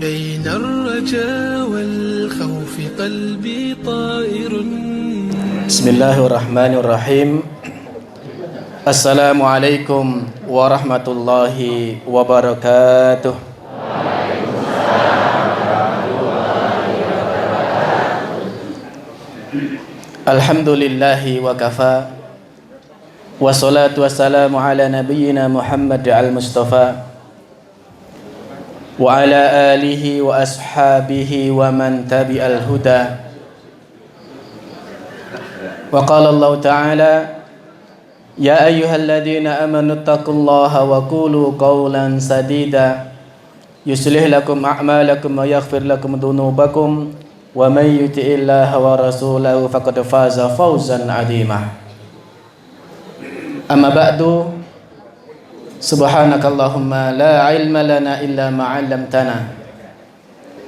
بين الرجاء والخوف قلبي طائر. بسم الله الرحمن الرحيم. السلام عليكم ورحمة الله وبركاته. Alhamdulillahi wa kafa. Wassalatu wassalamu ala nabiyyina Muhammad al-Mustafa wa ala alihi wa ashabihi wa man tabi'al huda. Wa qala Allah ta'ala, ya ayyuhalladzina amanu taqullaha wa qulu qawlan sadida yuslih lakum a'malakum wa yaghfir lakum dhunubakum wa may yuti'illaha wa rasulahu faqad faza fawzan 'azima. Amma ba'du, subhanakallahumma la ilma lana illa ma 'allamtana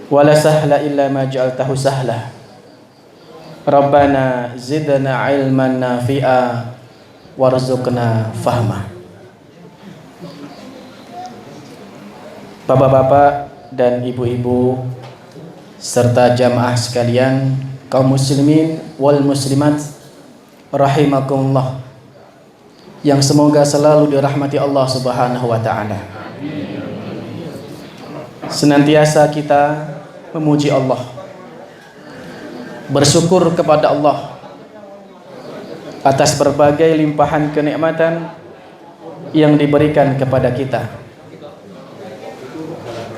wa la sahla illa ma ja'altahu sahla. Rabbana zidna ilman nafi'a warzuqna fahma. Bapak-bapak dan ibu-ibu serta jamaah sekalian, kaum muslimin wal muslimat rahimakumullah, yang semoga selalu dirahmati Allah Subhanahu wa taala. Senantiasa kita memuji Allah, bersyukur kepada Allah atas berbagai limpahan kenikmatan yang diberikan kepada kita.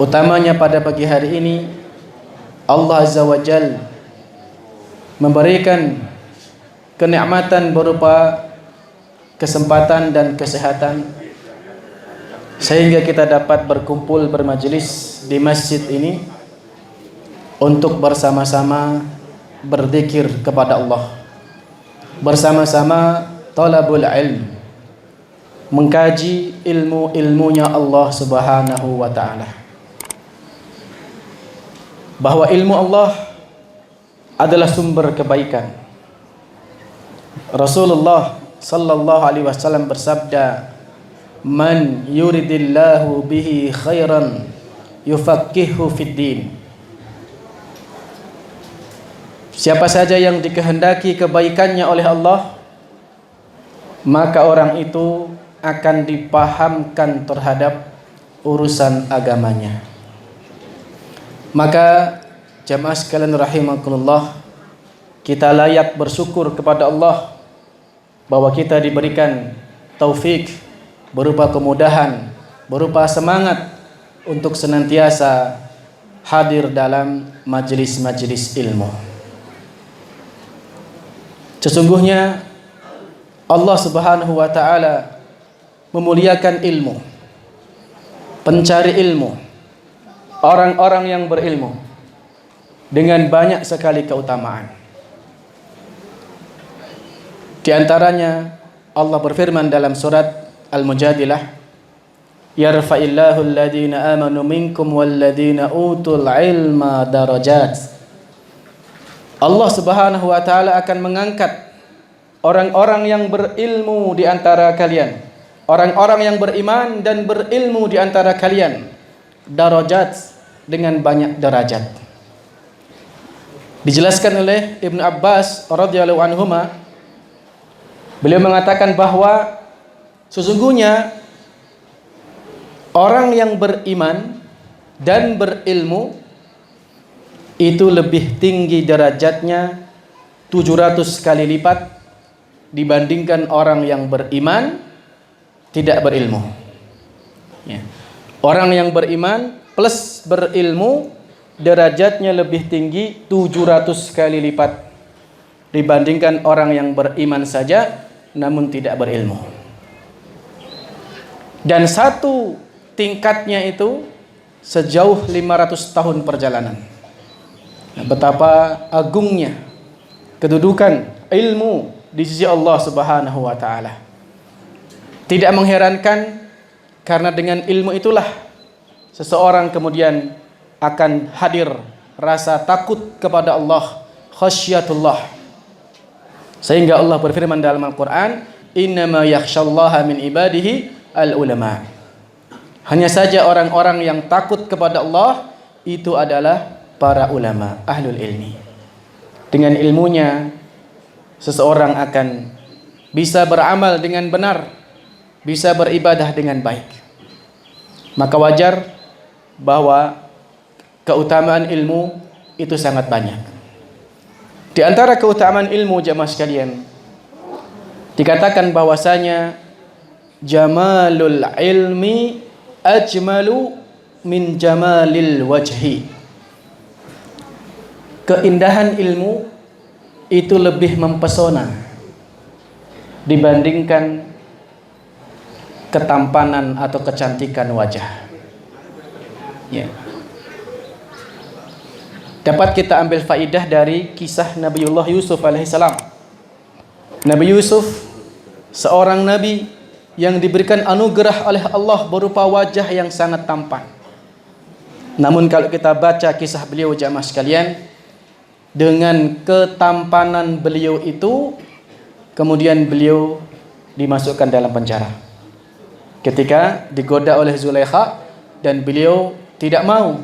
Utamanya pada pagi hari ini Allah Azza wa Jal memberikan kenikmatan berupa kesempatan dan kesehatan sehingga kita dapat berkumpul bermajelis di masjid ini untuk bersama-sama berzikir kepada Allah, bersama-sama talabul ilm, mengkaji ilmu-ilmunya Allah Subhanahu wa taala. Bahwa ilmu Allah adalah sumber kebaikan. Rasulullah sallallahu alaihi wasallam bersabda, man yuridillahu bihi khairan yufaqihu fid din. Siapa saja yang dikehendaki kebaikannya oleh Allah, maka orang itu akan dipahamkan terhadap urusan agamanya. Maka jamaah sekalian rahimakumullah, kita layak bersyukur kepada Allah bahwa kita diberikan taufik berupa kemudahan, berupa semangat untuk senantiasa hadir dalam majelis-majelis ilmu. Sesungguhnya Allah Subhanahu wa taala memuliakan ilmu, pencari ilmu, orang-orang yang berilmu dengan banyak sekali keutamaan. Di antaranya Allah berfirman dalam surat Al-Mujadilah, yarfa'illahu alladhina amanu minkum walladhina utul ilma darajat. Allah Subhanahu wa taala akan mengangkat orang-orang yang berilmu di antara kalian, orang-orang yang beriman dan berilmu di antara kalian, darajat, dengan banyak derajat. Dijelaskan oleh Ibnu Abbas radhiyallahu anhuma, beliau mengatakan bahwa sesungguhnya orang yang beriman dan berilmu itu lebih tinggi derajatnya 700 kali lipat dibandingkan orang yang beriman tidak berilmu. Ya. Orang yang beriman plus berilmu derajatnya lebih tinggi 700 kali lipat dibandingkan orang yang beriman saja namun tidak berilmu. Dan satu tingkatnya itu sejauh 500 tahun perjalanan. Nah, betapa agungnya kedudukan ilmu di sisi Allah Subhanahu wa taala. Tidak mengherankan karena dengan ilmu itulah seseorang kemudian akan hadir rasa takut kepada Allah, khasyatullah. Sehingga Allah berfirman dalam Al-Qur'an, innama yakhsyallaha min ibadihi al-ulama. Hanya saja orang-orang yang takut kepada Allah itu adalah para ulama, ahlul ilmi. Dengan ilmunya seseorang akan bisa beramal dengan benar, bisa beribadah dengan baik. Maka wajar bahwa keutamaan ilmu itu sangat banyak. Di antara keutamaan ilmu jamaah sekalian, dikatakan bahwasanya jamalul ilmi ajmalu min jamalil wajhi. Keindahan ilmu itu lebih mempesona dibandingkan ketampanan atau kecantikan wajah. Ya. Dapat kita ambil faidah dari kisah Nabiullah Yusuf alaihissalam. Nabi Yusuf seorang nabi yang diberikan anugerah oleh Allah berupa wajah yang sangat tampan. Namun kalau kita baca kisah beliau jamaah sekalian, dengan ketampanan beliau itu kemudian beliau dimasukkan dalam penjara. Ketika digoda oleh Zulaikha dan beliau tidak mau,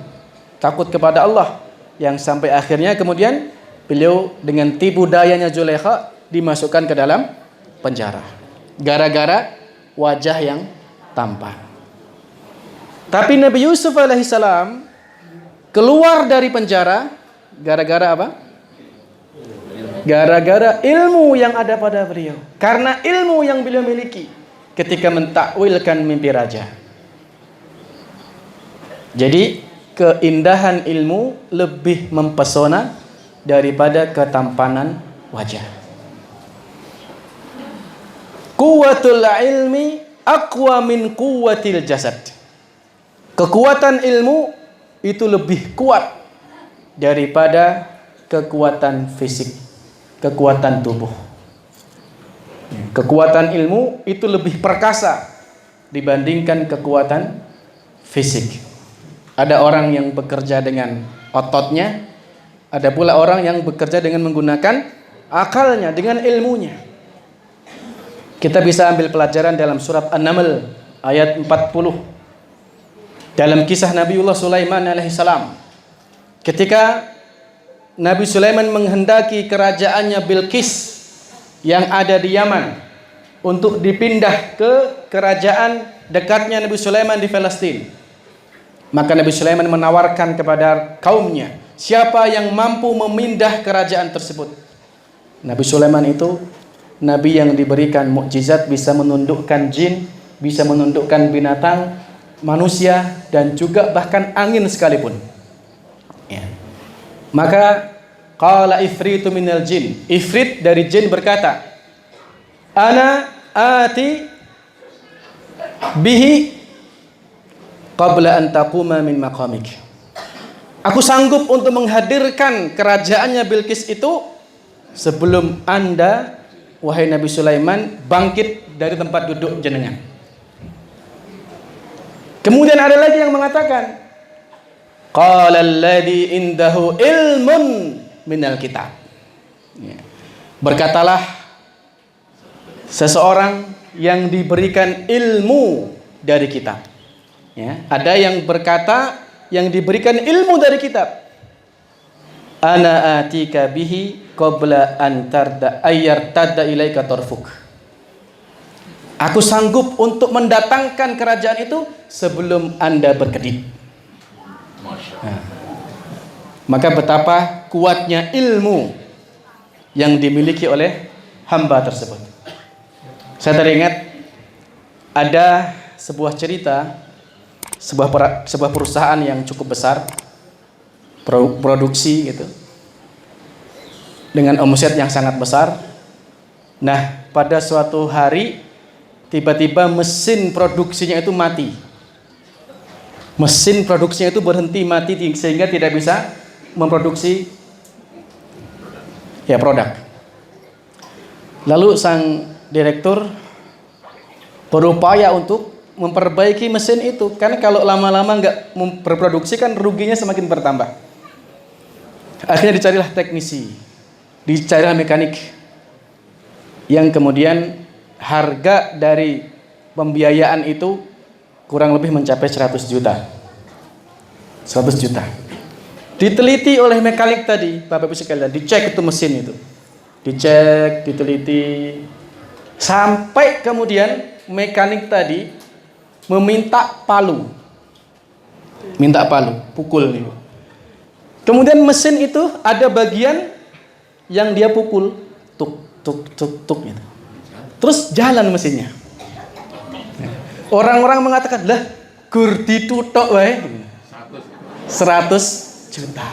takut kepada Allah, yang sampai akhirnya kemudian beliau dengan tipu dayanya Zulaikha dimasukkan ke dalam penjara gara-gara wajah yang tampan. Tapi Nabi Yusuf alaihissalam keluar dari penjara gara-gara apa? Gara-gara ilmu yang ada pada beliau. Karena ilmu yang beliau miliki ketika mentakwilkan mimpi raja. Jadi keindahan ilmu lebih mempesona daripada ketampanan wajah. Quwwatul ilmi aqwa min quwwatil jasad. Kekuatan ilmu itu lebih kuat daripada kekuatan fisik, kekuatan tubuh. Kekuatan ilmu itu lebih perkasa dibandingkan kekuatan fisik. Ada orang yang bekerja dengan ototnya, ada pula orang yang bekerja dengan menggunakan akalnya, dengan ilmunya. Kita bisa ambil pelajaran dalam surat An-Naml ayat 40. Dalam kisah Nabiullah Sulaiman alaihissalam. Ketika Nabi Sulaiman menghendaki kerajaannya Bilqis yang ada di Yaman untuk dipindah ke kerajaan dekatnya Nabi Sulaiman di Palestina. Maka Nabi Sulaiman menawarkan kepada kaumnya, siapa yang mampu memindah kerajaan tersebut. Nabi Sulaiman itu nabi yang diberikan mukjizat, bisa menundukkan jin, bisa menundukkan binatang, manusia, dan juga bahkan angin sekalipun. Ya. Maka qala ifritu minal jin, ifrit dari jin berkata, ana ati bihi qabla an taquma min maqamik. Aku sanggup untuk menghadirkan kerajaannya Bilqis itu sebelum Anda, wahai Nabi Sulaiman, bangkit dari tempat duduk jenengan. Kemudian ada lagi yang mengatakan, qala alladhi indahu ilmun minal kitab. Berkatalah seseorang yang diberikan ilmu dari kitab. Ya, ada yang berkata yang diberikan ilmu dari kitab. Ana atika bihi qabla an tarda ayyartadda ilaika tarfuk. Aku sanggup untuk mendatangkan kerajaan itu sebelum Anda berkedip. Nah, maka betapa kuatnya ilmu yang dimiliki oleh hamba tersebut. Saya teringat ada sebuah cerita, sebuah perusahaan yang cukup besar, produksi gitu, dengan omset yang sangat besar. Nah, pada suatu hari tiba-tiba mesin produksinya itu mati. Mesin produksinya itu berhenti mati sehingga tidak bisa memproduksi produk. Lalu sang direktur berupaya untuk memperbaiki mesin itu, karena kalau lama-lama nggak berproduksi kan ruginya semakin bertambah. Akhirnya dicarilah teknisi, dicarilah mekanik, yang kemudian harga dari pembiayaan itu kurang lebih mencapai 100 juta. 100 juta. Diteliti oleh mekanik tadi, Bapak Ibu sekalian, dicek itu mesin itu. Dicek, diteliti. Sampai kemudian mekanik tadi meminta palu. Minta palu, pukul nih. Kemudian mesin itu ada bagian yang dia pukul, tuk tuk tuk tuk gitu. Terus jalan mesinnya. Orang-orang mengatakan, "Lah, gur dituthuk wae 100 juta."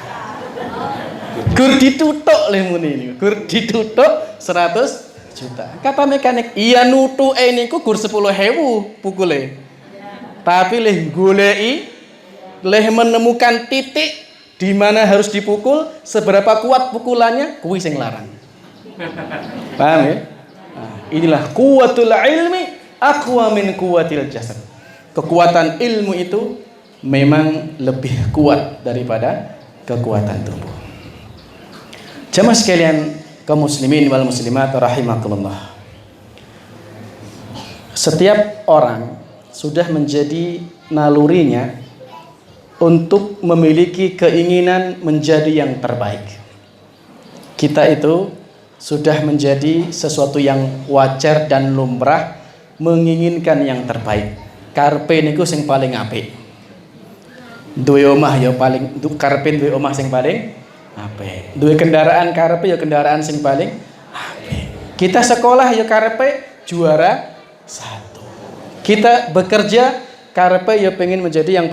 Gur dituthuk le muni niku. Gur dituthuk 100 juta. Kata mekanik, "Iya nutuke niku gur 10.000 pukule. Tapi leh goleki, leh menemukan titik di mana harus dipukul, seberapa kuat pukulannya, kuwi sing larang." Paham ya? Nah, inilah kuwatul ilmi aqwa min kuwatil jasad. Kekuatan ilmu itu memang lebih kuat daripada kekuatan tubuh. Jamaah sekalian kaum muslimin wal muslimat rahimakumullah. Setiap orang sudah menjadi nalurinya untuk memiliki keinginan menjadi yang terbaik. Kita itu sudah menjadi sesuatu yang wajar dan lumrah menginginkan yang terbaik. Karpe niku sing paling apik. Duwe omah ya paling karpe duwe omah sing paling apik. Duwe kendaraan karpe ya kendaraan sing paling apik. Kita sekolah ya karpe juara 1. Kita bekerja karpe ya pengen menjadi yang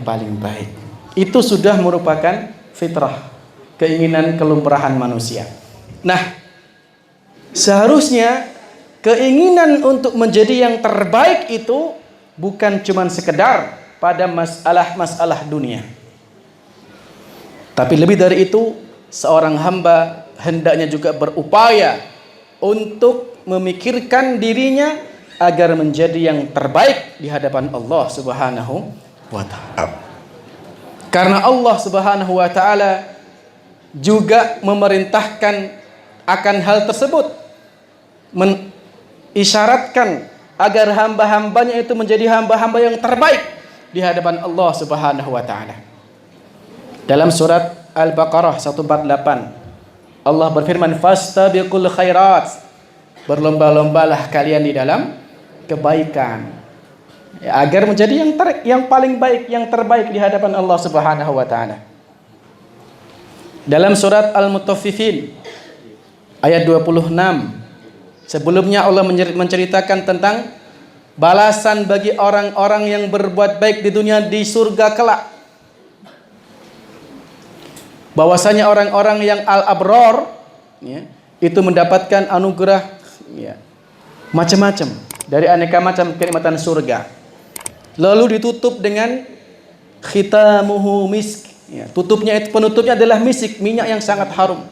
paling baik. Itu sudah merupakan fitrah, keinginan kelumrahan manusia. Nah, seharusnya keinginan untuk menjadi yang terbaik itu bukan cuma sekedar pada masalah dunia. Tapi lebih dari itu, seorang hamba hendaknya juga berupaya untuk memikirkan dirinya agar menjadi yang terbaik di hadapan Allah Subhanahu wa ta'ala. Karena Allah Subhanahu wa ta'ala juga memerintahkan akan hal tersebut, mengisyaratkan agar hamba-hambanya itu menjadi hamba-hamba yang terbaik di hadapan Allah Subhanahu wa ta'ala. Dalam surat Al-Baqarah 148 Allah berfirman, fastabiqul khairat, berlomba-lombalah kalian di dalam kebaikan, ya, agar menjadi yang paling baik, yang terbaik di hadapan Allah Subhanahu wa ta'ala. Dalam surat Al-Mutaffifin ayat 26, sebelumnya Allah menceritakan tentang balasan bagi orang-orang yang berbuat baik di dunia di surga kelak. Bahwasanya orang-orang yang al-abror, ya, itu mendapatkan anugerah, ya, macam-macam dari aneka macam kenikmatan surga. Lalu ditutup dengan khitamuhu misk, ya, penutupnya adalah misik, minyak yang sangat harum.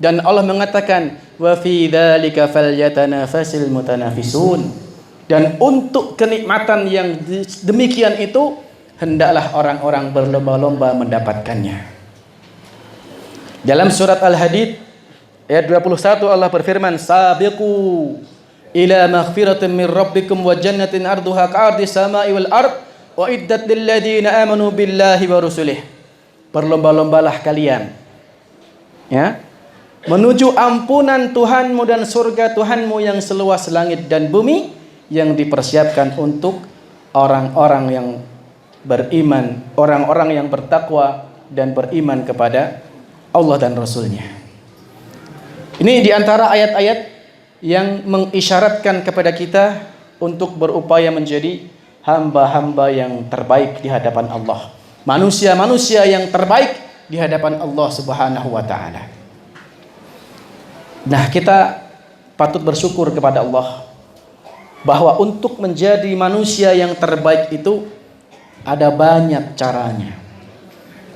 Dan Allah mengatakan, wa fi dzalika falyatanafasil mutanafisun. Dan untuk kenikmatan yang demikian itu hendaklah orang-orang berlomba-lomba mendapatkannya. Dalam surat Al-Hadid ayat 21 Allah berfirman, sabiqu ila maghfiratin min rabbikum wa jannatin arduha ka'ardis samai wal ard wa iddat lil ladzina amanu billahi wa rusulih. Berlomba-lombalah kalian, ya, menuju ampunan Tuhanmu dan surga Tuhanmu yang seluas langit dan bumi, yang dipersiapkan untuk orang-orang yang beriman, orang-orang yang bertakwa dan beriman kepada Allah dan Rasulnya. Ini diantara ayat-ayat yang mengisyaratkan kepada kita untuk berupaya menjadi hamba-hamba yang terbaik di hadapan Allah, manusia-manusia yang terbaik di hadapan Allah Subhanahu wa ta'ala. Nah, kita patut bersyukur kepada Allah bahwa untuk menjadi manusia yang terbaik itu ada banyak caranya.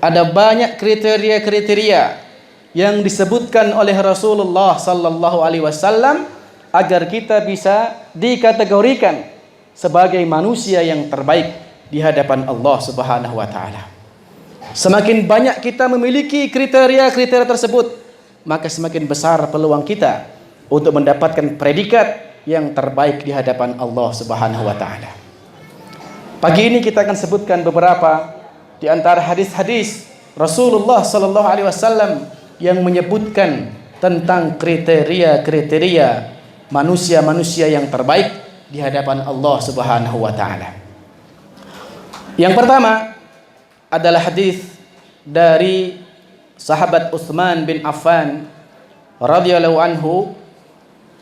Ada banyak kriteria-kriteria yang disebutkan oleh Rasulullah sallallahu alaihi wasallam agar kita bisa dikategorikan sebagai manusia yang terbaik di hadapan Allah Subhanahu wa taala. Semakin banyak kita memiliki kriteria-kriteria tersebut, maka semakin besar peluang kita untuk mendapatkan predikat yang terbaik di hadapan Allah Subhanahu wa taala. Pagi ini kita akan sebutkan beberapa di antara hadis-hadis Rasulullah sallallahu alaihi wasallam yang menyebutkan tentang kriteria-kriteria manusia-manusia yang terbaik di hadapan Allah Subhanahu wa taala. Yang pertama adalah hadis dari sahabat Utsman bin Affan radhiyallahu anhu.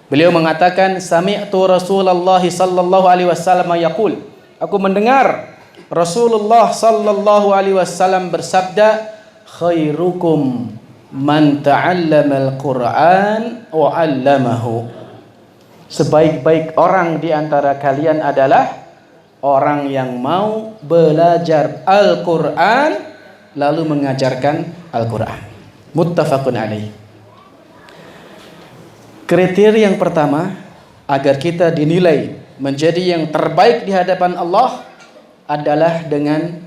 Beliau mengatakan, sami'tu Rasulullah sallallahu alaihi wasallam yaqul, aku mendengar Rasulullah sallallahu alaihi wasallam bersabda, khairukum man ta'allamal Qur'an wa 'allamahu. Sebaik-baik orang di antara kalian adalah orang yang mau belajar Al-Qur'an lalu mengajarkan Al-Qur'an. Muttafaqun alaih. Kriteria yang pertama agar kita dinilai menjadi yang terbaik di hadapan Allah adalah dengan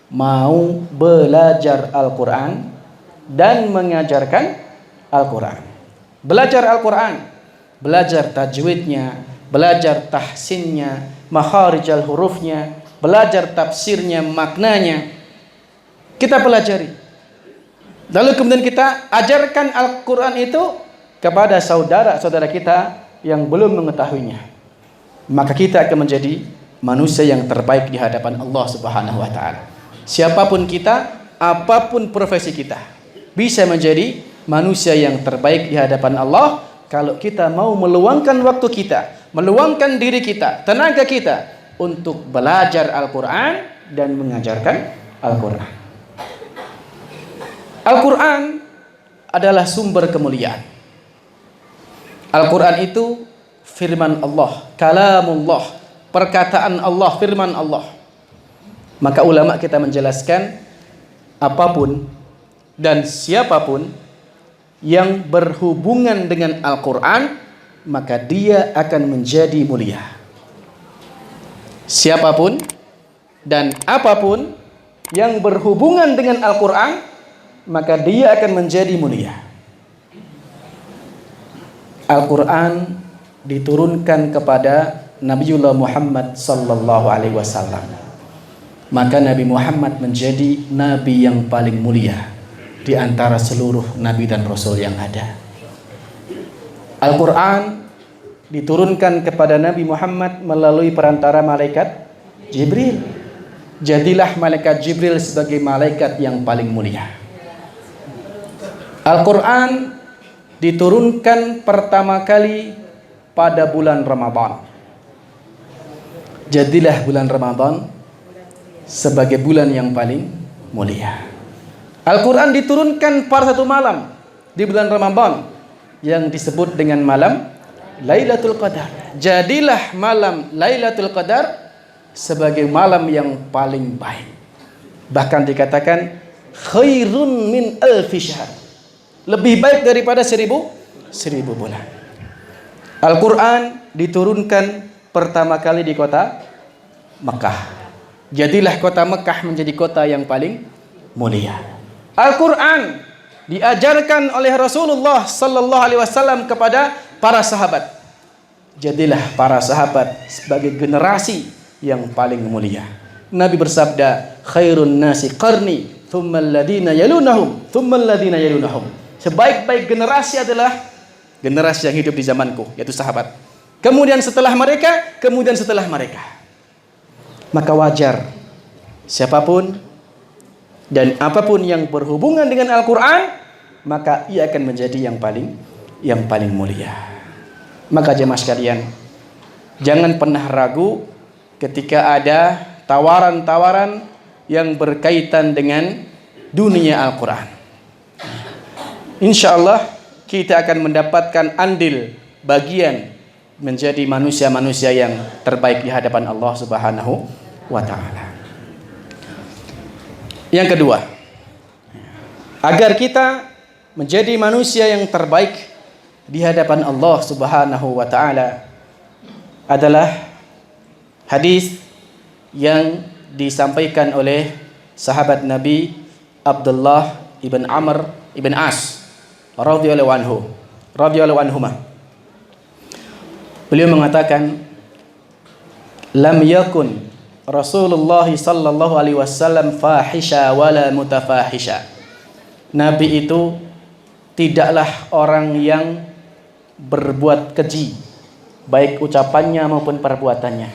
mau belajar Al-Quran dan mengajarkan Al-Quran. Belajar Al-Quran, belajar tajwidnya, belajar tahsinnya, makharijal hurufnya, belajar tafsirnya, maknanya. Kita pelajari. Lalu kemudian kita ajarkan Al-Quran itu kepada saudara-saudara kita yang belum mengetahuinya. Maka kita akan menjadi manusia yang terbaik di hadapan Allah Subhanahu wa taala. Siapapun kita, apapun profesi kita, bisa menjadi manusia yang terbaik di hadapan Allah kalau kita mau meluangkan waktu kita, meluangkan diri kita, tenaga kita untuk belajar Al-Qur'an dan mengajarkan Al-Qur'an. Al-Qur'an adalah sumber kemuliaan. Al-Qur'an itu firman Allah, kalamullah, perkataan Allah, firman Allah. Maka ulama kita menjelaskan, apapun dan siapapun yang berhubungan dengan Al-Quran, maka dia akan menjadi mulia. Siapapun dan apapun yang berhubungan dengan Al-Quran, maka dia akan menjadi mulia. Al-Quran diturunkan kepada Nabiullah Muhammad sallallahu alaihi wasallam. Maka Nabi Muhammad menjadi nabi yang paling mulia di antara seluruh nabi dan rasul yang ada. Al-Qur'an diturunkan kepada Nabi Muhammad melalui perantara malaikat Jibril. Jadilah malaikat Jibril sebagai malaikat yang paling mulia. Al-Qur'an diturunkan pertama kali pada bulan Ramadan. Jadilah bulan Ramadan sebagai bulan yang paling mulia. Al-Quran diturunkan pada satu malam di bulan Ramadan yang disebut dengan malam Lailatul Qadar. Jadilah malam Lailatul Qadar sebagai malam yang paling baik. Bahkan dikatakan khairun min alfi syahr. Lebih baik daripada seribu bulan. Al-Quran diturunkan pertama kali di kota Mekah. Jadilah kota Mekah menjadi kota yang paling mulia. Al-Quran diajarkan oleh Rasulullah sallallahu alaihi wasallam kepada para sahabat. Jadilah para sahabat sebagai generasi yang paling mulia. Nabi bersabda, khairun nasi qarni, thumma alladhina yalunahum, thumma alladhina yalunahum. Sebaik-baik generasi adalah generasi yang hidup di zamanku, yaitu sahabat. Kemudian setelah mereka, kemudian setelah mereka. Maka wajar siapapun dan apapun yang berhubungan dengan Al-Quran, maka ia akan menjadi yang paling mulia. Maka jemaah sekalian, jangan pernah ragu ketika ada tawaran-tawaran yang berkaitan dengan dunia Al-Quran. Insya Allah kita akan mendapatkan andil bagian menjadi manusia-manusia yang terbaik di hadapan Allah Subhanahu wa ta'ala. Yang kedua, agar kita menjadi manusia yang terbaik di hadapan Allah Subhanahu wa ta'ala adalah hadis yang disampaikan oleh sahabat Nabi Abdullah ibn Amr ibn As radhiyallahu anhuma. Beliau mengatakan, lam yakun Rasulullah sallallahu alaihi wasallam fahisha wala mutafahisha. Nabi itu tidaklah orang yang berbuat keji, baik ucapannya maupun perbuatannya.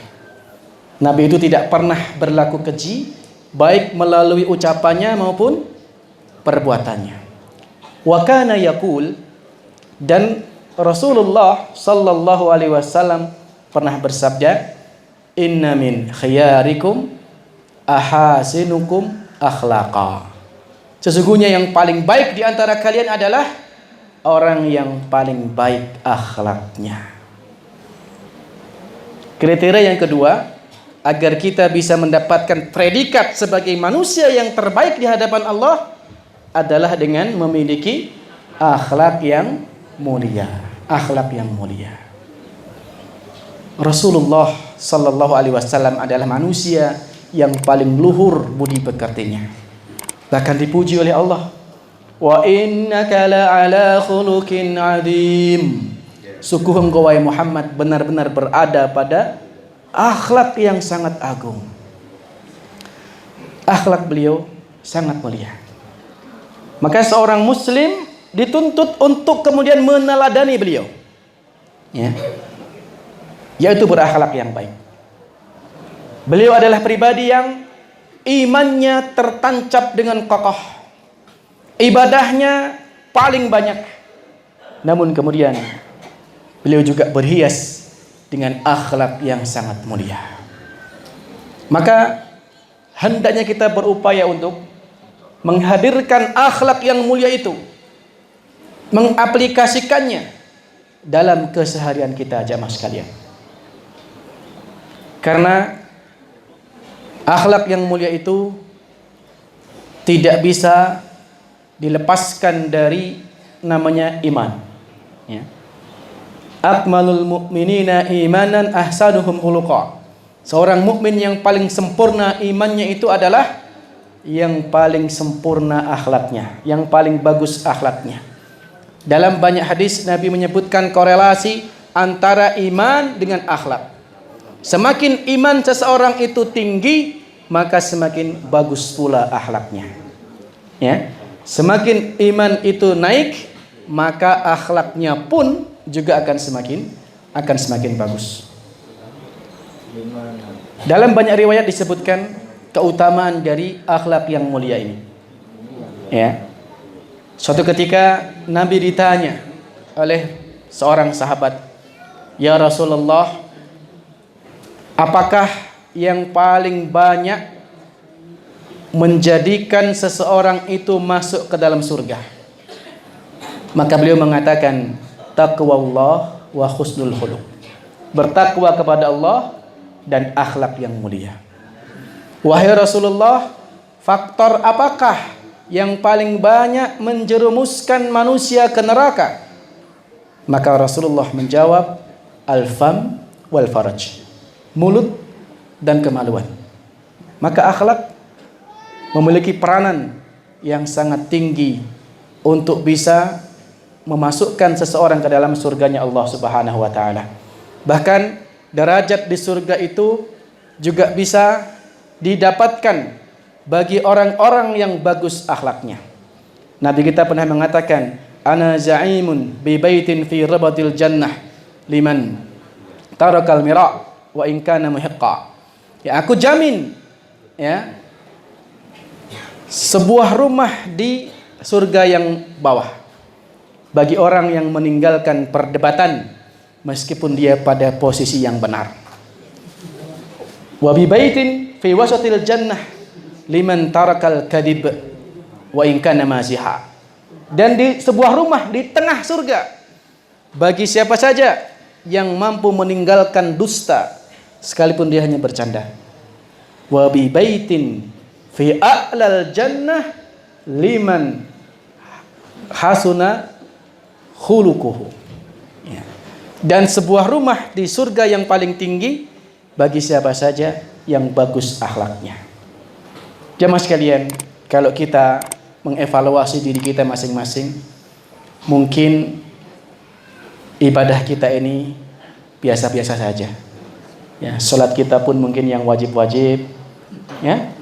Nabi itu tidak pernah berlaku keji, baik melalui ucapannya maupun perbuatannya. Wa kana yaqul, dan Rasulullah sallallahu alaihi wasallam pernah bersabda, inna min khiyarikum ahasinukum akhlaqa. Sesungguhnya yang paling baik di antara kalian adalah orang yang paling baik akhlaknya. Kriteria yang kedua, agar kita bisa mendapatkan predikat sebagai manusia yang terbaik di hadapan Allah adalah dengan memiliki akhlak yang mulia. Akhlak yang mulia. Rasulullah sallallahu alaihi wasallam adalah manusia yang paling luhur budi pekertinya. Bahkan dipuji oleh Allah. Wa innaka la'ala khuluqin 'adzim. Sungguh engkau wahai Muhammad benar-benar berada pada akhlak yang sangat agung. Akhlak beliau sangat mulia. Maka seorang muslim dituntut untuk kemudian meneladani beliau. Ya. Yaitu berakhlak yang baik. Beliau adalah pribadi yang imannya tertancap dengan kokoh. Ibadahnya paling banyak. Namun kemudian beliau juga berhias dengan akhlak yang sangat mulia. Maka hendaknya kita berupaya untuk menghadirkan akhlak yang mulia itu, mengaplikasikannya dalam keseharian kita, jamaah sekalian. Karena akhlak yang mulia itu tidak bisa dilepaskan dari namanya iman. Ya. Akmalul mu'minina imanan ahsanuhum khuluqa. Seorang mukmin yang paling sempurna imannya itu adalah yang paling sempurna akhlaknya, yang paling bagus akhlaknya. Dalam banyak hadis Nabi menyebutkan korelasi antara iman dengan akhlak. Semakin iman seseorang itu tinggi, maka semakin bagus pula akhlaknya. Ya. Semakin iman itu naik, maka akhlaknya pun juga akan semakin bagus. Dalam banyak riwayat disebutkan keutamaan dari akhlak yang mulia ini. Ya. Suatu ketika Nabi ditanya oleh seorang sahabat, "Ya Rasulullah, apakah yang paling banyak menjadikan seseorang itu masuk ke dalam surga?" Maka beliau mengatakan, taqwallah wa husnul khuluq. Bertakwa kepada Allah dan akhlak yang mulia. Wahai Rasulullah, faktor apakah yang paling banyak menjerumuskan manusia ke neraka? Maka Rasulullah menjawab, al-fam wal faraj. Mulut dan kemaluan. Maka akhlak memiliki peranan yang sangat tinggi untuk bisa memasukkan seseorang ke dalam surganya Allah Subhanahu wa taala. Bahkan derajat di surga itu juga bisa didapatkan bagi orang-orang yang bagus akhlaknya. Nabi kita pernah mengatakan, ana za'imun bi baitin fi rabatil jannah liman tarakal mira wa in kana muhiqqa. Ya, aku jamin ya sebuah rumah di surga yang bawah bagi orang yang meninggalkan perdebatan meskipun dia pada posisi yang benar. Wa bi baitin fi wasatil jannah liman tarakal kadhib wa in kana maziha. Dan di sebuah rumah di tengah surga bagi siapa saja yang mampu meninggalkan dusta sekalipun dia hanya bercanda. Wa bi baitin fi a'lal jannah liman hasuna khuluquhu. Ya. Dan sebuah rumah di surga yang paling tinggi bagi siapa saja yang bagus akhlaknya. Jamaah sekalian, kalau kita mengevaluasi diri kita masing-masing, mungkin ibadah kita ini biasa-biasa saja. Ya, sholat kita pun mungkin yang wajib-wajib, ya.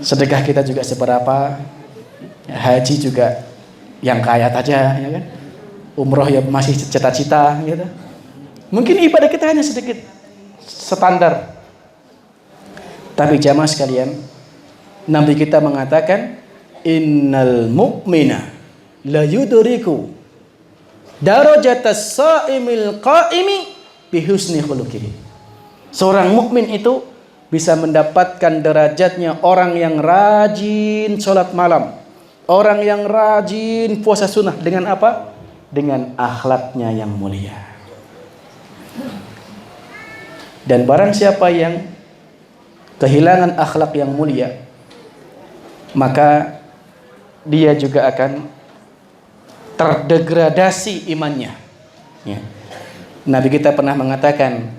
Sedekah kita juga seberapa, ya, haji juga yang kaya aja, ya kan. Umroh ya masih cita-cita, gitu. Mungkin ibadah kita hanya sedikit standar. Tapi jamaah sekalian, Nabi kita mengatakan, innal mu'mina la yudriku darajatas sha'imil qa'imi bihusni khuluqihi. Seorang mukmin itu bisa mendapatkan derajatnya orang yang rajin sholat malam, orang yang rajin puasa sunnah. Dengan apa? Dengan akhlaknya yang mulia. Dan barang siapa yang kehilangan akhlak yang mulia, maka dia juga akan terdegradasi imannya, ya. Nabi kita pernah mengatakan,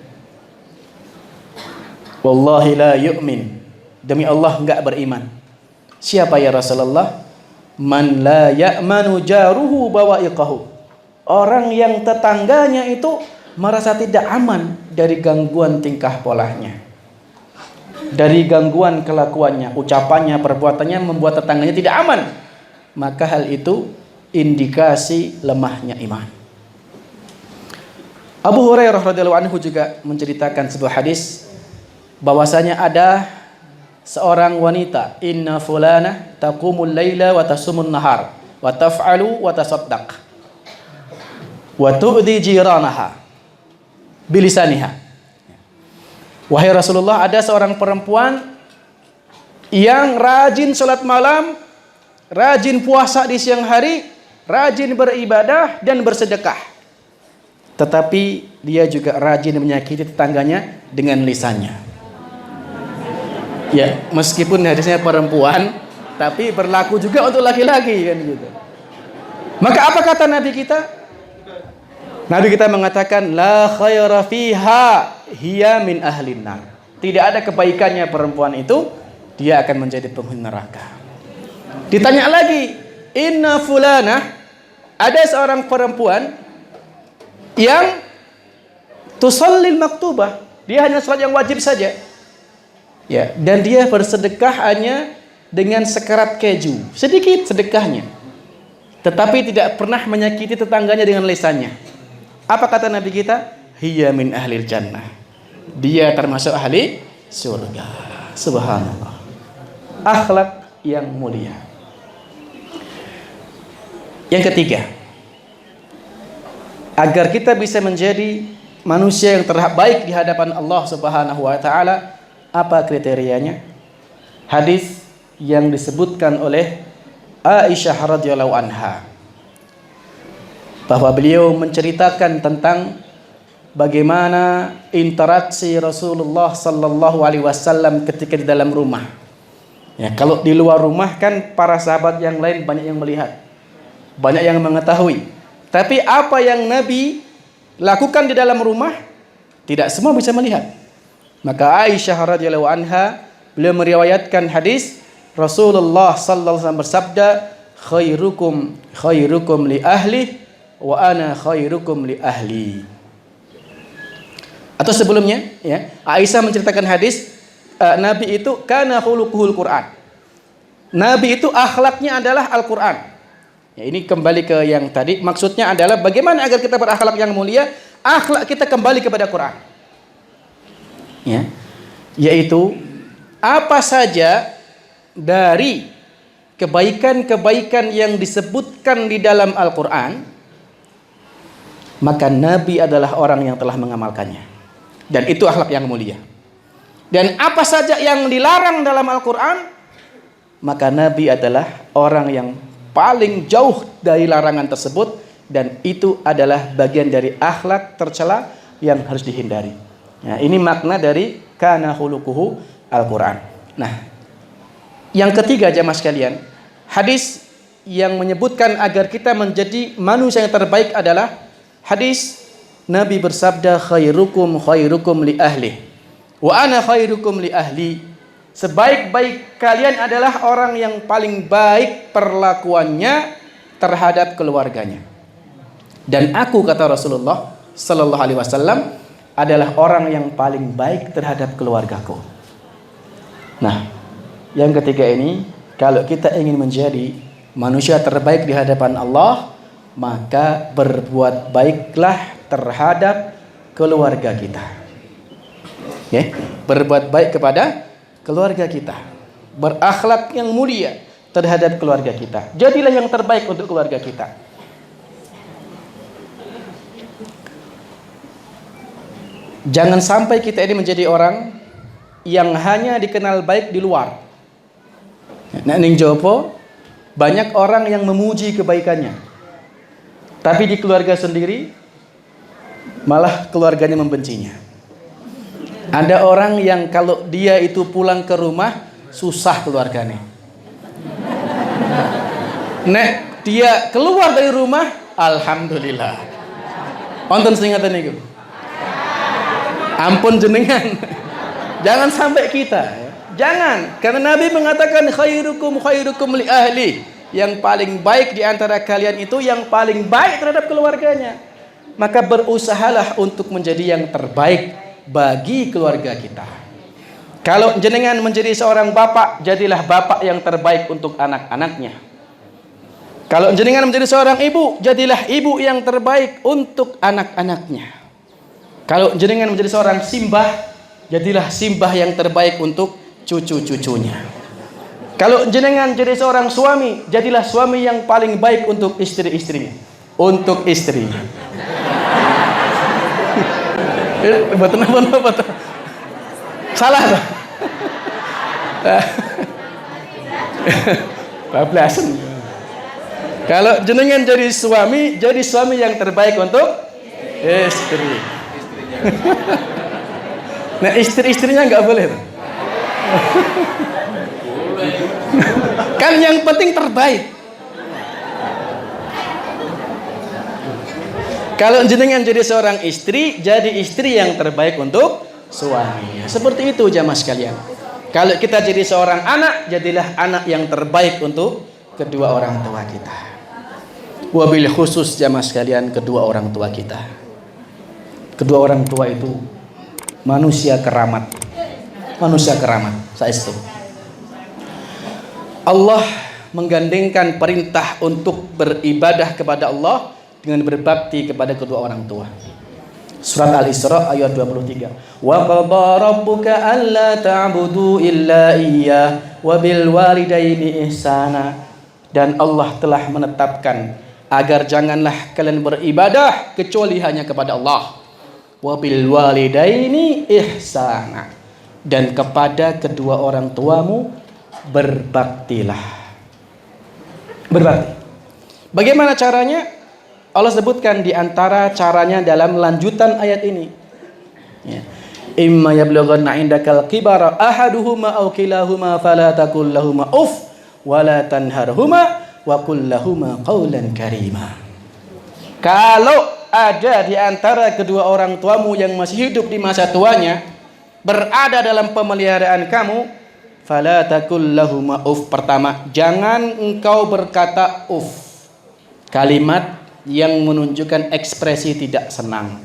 wallahi la yu'min, demi Allah enggak beriman. Siapa ya Rasulullah? Man la ya'manu jaruhu bawa'iqahu. Orang yang tetangganya itu merasa tidak aman dari gangguan tingkah polanya, dari gangguan kelakuannya, ucapannya, perbuatannya membuat tetangganya tidak aman. Maka hal itu indikasi lemahnya iman. Abu Hurairah radhiyallahu anhu juga menceritakan sebuah hadis bahwasanya ada seorang wanita, inna fulana taqumul laila wa tasumun nahar wa taf'alu wa tasaddaq wa tu'dhi jiranaha bilisaniha. Wahai Rasulullah, ada seorang perempuan yang rajin salat malam, rajin puasa di siang hari, rajin beribadah dan bersedekah. Tetapi dia juga rajin menyakiti tetangganya dengan lisannya. Ya, meskipun hadisnya perempuan, tapi berlaku juga untuk laki-laki, kan gitu. Maka apa kata Nabi kita? Nabi kita mengatakan, la khaira fiha hiya min ahlin nar. Tidak ada kebaikannya perempuan itu, dia akan menjadi penghuni neraka. Ditanya lagi, inna fulana, ada seorang perempuan yang tusallil maktubah, dia hanya salat yang wajib saja, ya, dan dia bersedekah hanya dengan sekarat keju, sedikit sedekahnya, tetapi tidak pernah menyakiti tetangganya dengan lisannya. Apa kata Nabi kita? Hiya min ahlil jannah, dia termasuk ahli surga. Subhanallah, akhlak yang mulia. Yang ketiga, agar kita bisa menjadi manusia yang terbaik di hadapan Allah Subhanahu wa taala, apa kriterianya? Hadis yang disebutkan oleh Aisyah radhiyallahu anha, bahwa beliau menceritakan tentang bagaimana interaksi Rasulullah sallallahu alaihi wasallam ketika di dalam rumah. Ya, kalau di luar rumah kan para sahabat yang lain banyak yang melihat, banyak yang mengetahui. Tapi apa yang Nabi lakukan di dalam rumah, tidak semua bisa melihat. Maka Aisyah radhiyallahu anha, beliau meriwayatkan hadis Rasulullah sallallahu alaihi wasallam bersabda, khairukum li ahli wa ana khairukum li ahli. Atau sebelumnya, ya, Aisyah menceritakan hadis Nabi itu kana khuluquhul Quran. Nabi itu akhlaknya adalah Al-Quran. Ya, ini kembali ke yang tadi, maksudnya adalah bagaimana agar kita berakhlak yang mulia, akhlak kita kembali kepada Quran. Ya, yaitu apa saja dari kebaikan-kebaikan yang disebutkan di dalam Al-Quran, maka Nabi adalah orang yang telah mengamalkannya. Dan itu akhlak yang mulia. Dan apa saja yang dilarang dalam Al-Quran, maka Nabi adalah orang yang paling jauh dari larangan tersebut, dan itu adalah bagian dari akhlak tercela yang harus dihindari. Nah, ini makna dari kana khuluquhu Al-Quran. Nah, yang ketiga jamaah sekalian, hadis yang menyebutkan agar kita menjadi manusia yang terbaik adalah hadis Nabi bersabda, khairukum li ahli wa ana khairukum li ahli. Sebaik-baik kalian adalah orang yang paling baik perlakuannya terhadap keluarganya. Dan aku, kata Rasulullah sallallahu alaihi wasallam, adalah orang yang paling baik terhadap keluargaku. Nah, yang ketiga ini, kalau kita ingin menjadi manusia terbaik di hadapan Allah, maka berbuat baiklah terhadap keluarga kita. Okay? Berbuat baik kepada keluarga kita. Berakhlak yang mulia terhadap keluarga kita. Jadilah yang terbaik untuk keluarga kita. Jangan sampai kita ini menjadi orang yang hanya dikenal baik di luar. Nah, ning jopo banyak orang yang memuji kebaikannya, tapi di keluarga sendiri malah keluarganya membencinya. Ada orang yang kalau dia itu pulang ke rumah susah keluarganya. Nek dia keluar dari rumah, alhamdulillah. Wonten sing ngaten niku. Ampun jenengan. Jangan sampai kita. Jangan. Karena Nabi mengatakan khairukum li ahli. Yang paling baik di antara kalian itu yang paling baik terhadap keluarganya. Maka berusahalah untuk menjadi yang terbaik bagi keluarga kita. Kalau jenengan menjadi seorang bapak, jadilah bapak yang terbaik untuk anak-anaknya. Kalau jenengan menjadi seorang ibu, jadilah ibu yang terbaik untuk anak-anaknya. Kalau jenengan menjadi seorang simbah, jadilah simbah yang terbaik untuk cucu-cucunya. Kalau jenengan jadi seorang suami, jadilah suami yang paling baik untuk istri-istrinya. Untuk istrinya. Betul. Salah tuh. Bablasan. Kalau jenengan jadi suami yang terbaik untuk istri. Nah, istri-istrinya nggak boleh. Kan yang penting terbaik. Kalau jenengan jadi seorang istri, jadi istri yang terbaik untuk suaminya. Seperti itu jamaah sekalian. Kalau kita jadi seorang anak, jadilah anak yang terbaik untuk kedua orang tua kita. Wabil khusus jamaah sekalian, kedua orang tua kita. Kedua orang tua itu manusia keramat. Manusia keramat. Saestu. Allah menggandengkan perintah untuk beribadah kepada Allah dengan berbakti kepada kedua orang tua. Surat Al-Isra ayat 23. Wa qada rabbuka alla ta'budu illa iyyah wa bil walidaini ihsana. Dan Allah telah menetapkan agar janganlah kalian beribadah kecuali hanya kepada Allah. Wa bil walidaini ihsana. Dan kepada kedua orang tuamu berbaktilah. Berbakti. Bagaimana caranya? Allah sebutkan di antara caranya dalam lanjutan ayat ini. Ya. Imma yablughanna 'indakal kibara ahaduhuma aw kilahuma fala taqul lahumu uff wa la tanharhuma wa qul lahumu qawlan karima. Kalau ada di antara kedua orang tuamu yang masih hidup di masa tuanya, berada dalam pemeliharaan kamu, fala taqul lahumu uff. Pertama, jangan engkau berkata uff. Kalimat yang menunjukkan ekspresi tidak senang.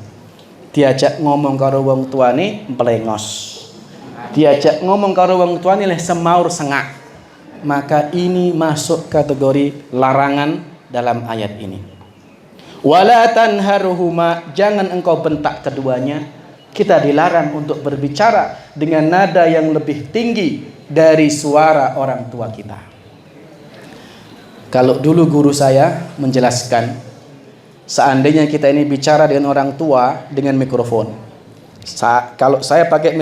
Diajak ngomong karo wong tuane mplengos. Diajak ngomong karo wong tuane leh semaur sengak. Maka ini masuk kategori larangan dalam ayat ini. Wala tanharuhuma, jangan engkau bentak keduanya. Kita dilarang untuk berbicara dengan nada yang lebih tinggi dari suara orang tua kita. Kalau dulu guru saya menjelaskan, seandainya kita ini bicara dengan orang tua dengan mikrofon. Kalau saya pakai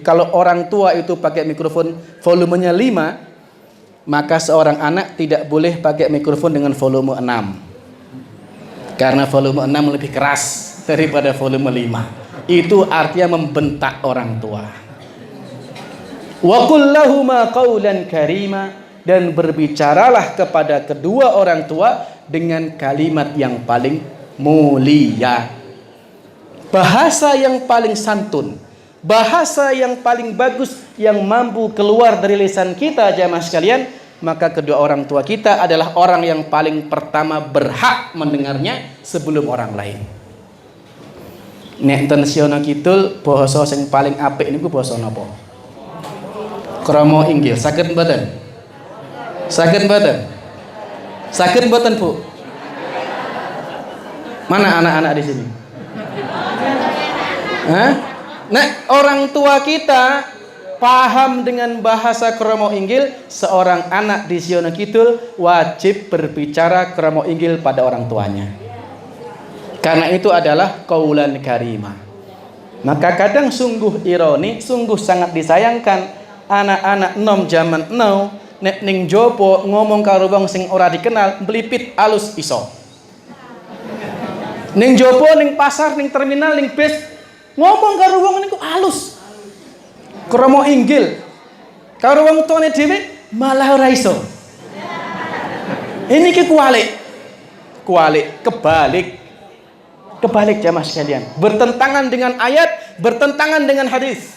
kalau orang tua itu pakai mikrofon volumenya 5, maka seorang anak tidak boleh pakai mikrofon dengan volume 6. Karena volume 6 lebih keras daripada volume 5. Itu artinya membentak orang tua. Wa qul lahuma qawlan karima, dan berbicaralah kepada kedua orang tua dengan kalimat yang paling mulia. Bahasa yang paling santun, bahasa yang paling bagus yang mampu keluar dari lisan kita jamaah sekalian, maka kedua orang tua kita adalah orang yang paling pertama berhak mendengarnya sebelum orang lain. Nek ten Siono Kidul basa sing paling apik niku basa napa? Krama inggil. Saged mboten? Saged mboten? Saged mboten, Bu? Mana anak-anak di sini? Hah? Nek orang tua kita paham dengan bahasa krama inggil, seorang anak di Siono Kidul wajib berbicara krama inggil pada orang tuanya. Karena itu adalah qaulan karimah. Maka kadang sungguh ironi, sungguh sangat disayangkan anak-anak nom zaman now nek ning jopo ngomong karo wong sing ora dikenal mlipit alus iso. Ning jopo ning pasar ning terminal ning bis ngomong karo wong niku alus. Krama inggil. Karo wong tuane dhewe malah ora iso. Ini ki kebalik jamaah sekalian, bertentangan dengan ayat, bertentangan dengan hadis.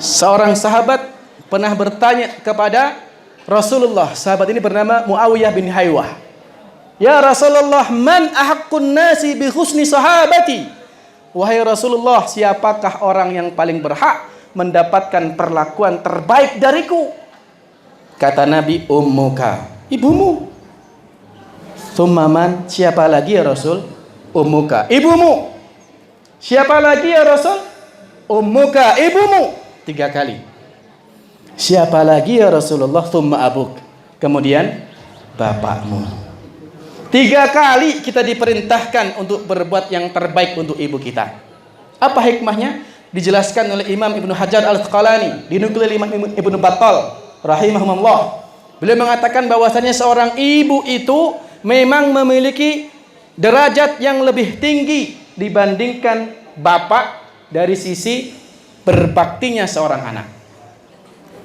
Seorang sahabat pernah bertanya kepada Rasulullah. Sahabat ini bernama Muawiyah bin Haywah. Ya Rasulullah, man ahaqqun nasi bi husni sahabati? Wahai Rasulullah, siapakah orang yang paling berhak mendapatkan perlakuan terbaik dariku? Kata Nabi, ummuka, ibumu. Tsumma, siapa lagi ya Rasul? Ummuka, ibumu. Siapa lagi ya Rasul? Ummuka, ibumu. 3 kali. Siapa lagi ya Rasulullah? Tsumma abuk. Kemudian bapakmu. 3 kali kita diperintahkan untuk berbuat yang terbaik untuk ibu kita. Apa hikmahnya? Dijelaskan oleh Imam Ibnu Hajar Al-Asqalani, dinukil Imam Ibnu Battal rahimahumullah. Beliau mengatakan bahwasanya seorang ibu itu memang memiliki derajat yang lebih tinggi dibandingkan bapak dari sisi berbaktinya seorang anak.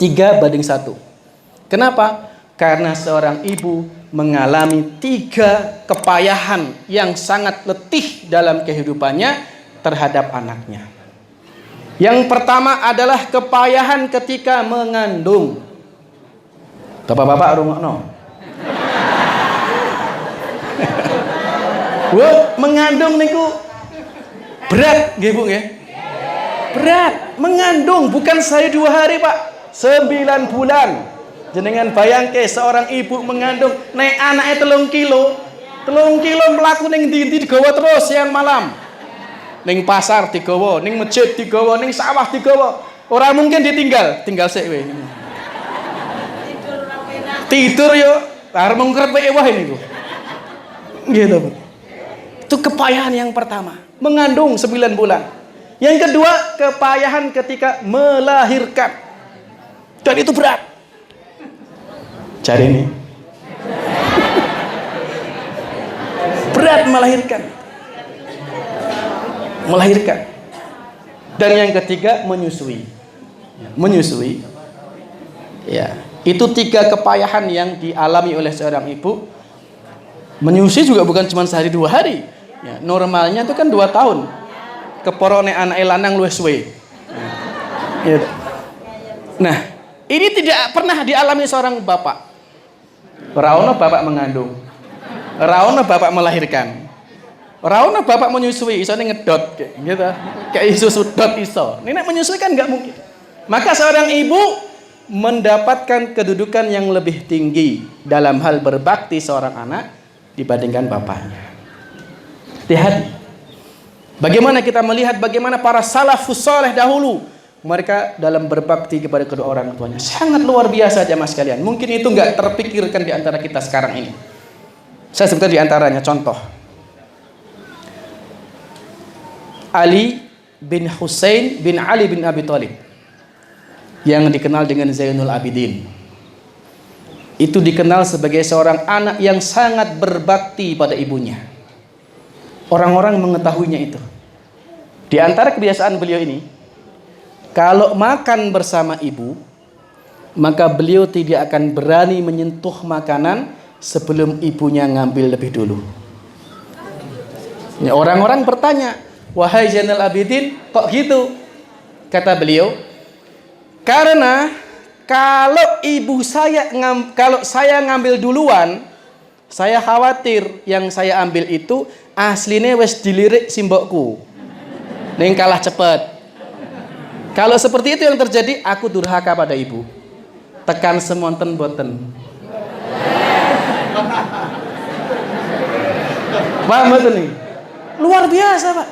3:1. Kenapa? Karena seorang ibu mengalami 3 kepayahan yang sangat letih dalam kehidupannya terhadap anaknya. Yang pertama adalah kepayahan ketika mengandung. Bapak-bapak rungokno. Mengandung niku berat nggih Bu nggih? Berat, mengandung bukan saya 2 hari, Pak. 9 bulan. Jenengan bayangke seorang ibu mengandung nek anake 3 kilo. 3 kilo mlaku ning ndi-ndi digawa terus siang malam. Ning pasar digawa, ning masjid digawa, ning sawah digawa. Ora mungkin ditinggal, tinggal sik we. Tidur yo, arep mengkrepeke wae niku. Gitu, Bu. Itu kepayahan yang pertama, mengandung 9 bulan. Yang kedua, kepayahan ketika melahirkan. Dan itu berat. Cari ini. Berat melahirkan. Dan yang ketiga, menyusui. Ya, itu 3 kepayahan yang dialami oleh seorang ibu. Menyusui juga bukan cuma sehari 2 hari. Ya, normalnya itu kan 2 tahun. Keporone anak lanang luwih suwe. Ya. Nah, ini tidak pernah dialami seorang bapak. Ora ono bapak mengandung. Ora ono bapak melahirkan. Ora ono bapak menyusui, isone ngedot kayak gitu. Kayak susu dot iso. Nek menyusui kan enggak mungkin. Maka seorang ibu mendapatkan kedudukan yang lebih tinggi dalam hal berbakti seorang anak dibandingkan bapaknya. Hati-hati. Bagaimana kita melihat bagaimana para salafus saleh dahulu mereka dalam berbakti kepada kedua orang tuanya. Sangat luar biasa jamaah sekalian. Mungkin itu enggak terpikirkan di antara kita sekarang ini. Saya sebutkan di antaranya contoh. Ali bin Husain bin Ali bin Abi Thalib yang dikenal dengan Zainul Abidin. Itu dikenal sebagai seorang anak yang sangat berbakti pada ibunya. Orang-orang mengetahuinya itu. Di antara kebiasaan beliau ini, kalau makan bersama ibu, maka beliau tidak akan berani menyentuh makanan sebelum ibunya ngambil lebih dulu. Ya, orang-orang bertanya, wahai Zainal Abidin, kok gitu? Kata beliau, karena kalau kalau saya ngambil duluan, saya khawatir yang saya ambil itu asline wis dilirik simbokku. Ning kalah cepet. Kalau seperti itu yang terjadi, aku durhaka pada ibu. Tekan semonten boten. Paham betul nih? Luar biasa, Pak.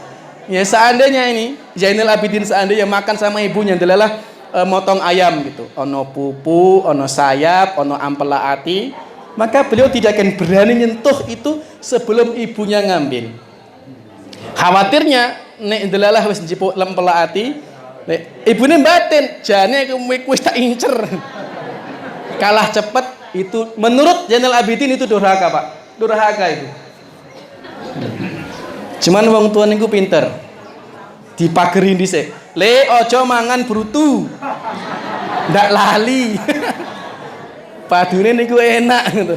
Ya seandainya ini Zainal Abidin seandainya makan sama ibunya delalah motong ayam gitu. Ono pupu, ono sayap, ono ampela ati, maka beliau tidak akan berani nyentuh itu sebelum ibunya ngambil. Khawatirnya nek delalah wis njipuk lempela ati, nek ibune batin, jane wis tak incer. Kalah cepet itu menurut Zainal Abidin itu durhaka, Pak. Durhaka itu. Cuman wong tua niku pinter. Dipageri dhisik. Le aja mangan brutu. Ndak lali. Padune niku enak gitu.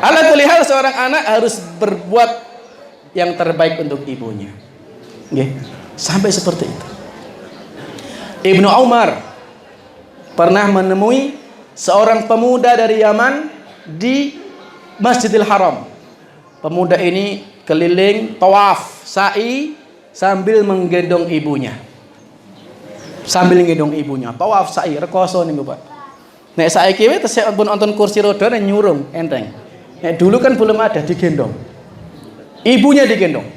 Ala kulli hal seorang anak harus berbuat yang terbaik untuk ibunya. Nggih. Sampai seperti itu. Ibnu Umar pernah menemui seorang pemuda dari Yaman di Masjidil Haram. Pemuda ini keliling tawaf, sa'i sambil menggendong ibunya. Sambil menggendong ibunya, tawaf sa'i rekoso niku, Pak. Nek saiki wis tesih pun nonton kursi roda nek nyurung enteng. Nek dulu kan belum ada digendong. Ibunya digendong.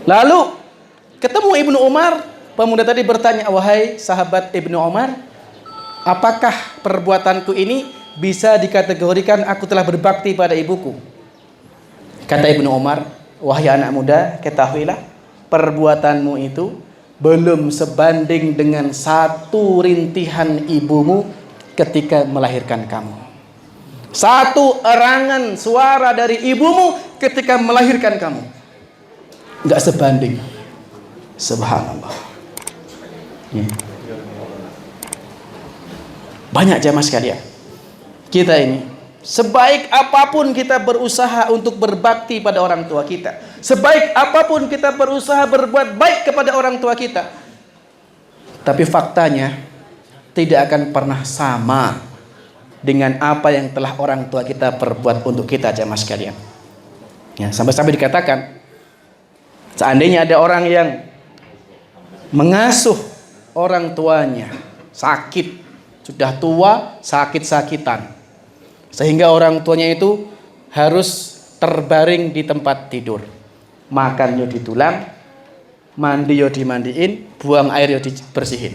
Lalu ketemu Ibnu Umar, pemuda tadi bertanya, "Wahai sahabat Ibnu Umar, apakah perbuatanku ini bisa dikategorikan aku telah berbakti pada ibuku?" Kata Ibnu Umar, "Wahai anak muda, ketahuilah perbuatanmu itu belum sebanding dengan satu rintihan ibumu ketika melahirkan kamu. Satu erangan suara dari ibumu ketika melahirkan kamu. Enggak sebanding." Subhanallah. Ya. Banyak jamaah sekalian. Kita ini sebaik apapun kita berusaha untuk berbakti pada orang tua kita, sebaik apapun kita berusaha berbuat baik kepada orang tua kita, tapi faktanya tidak akan pernah sama dengan apa yang telah orang tua kita perbuat untuk kita, jamaah sekalian. Ya, sampai-sampai dikatakan, seandainya ada orang yang mengasuh orang tuanya sakit, sudah tua, sakit-sakitan, sehingga orang tuanya itu harus terbaring di tempat tidur. Makan yo ditulang, mandi yo dimandiin, buang air yo dibersihin.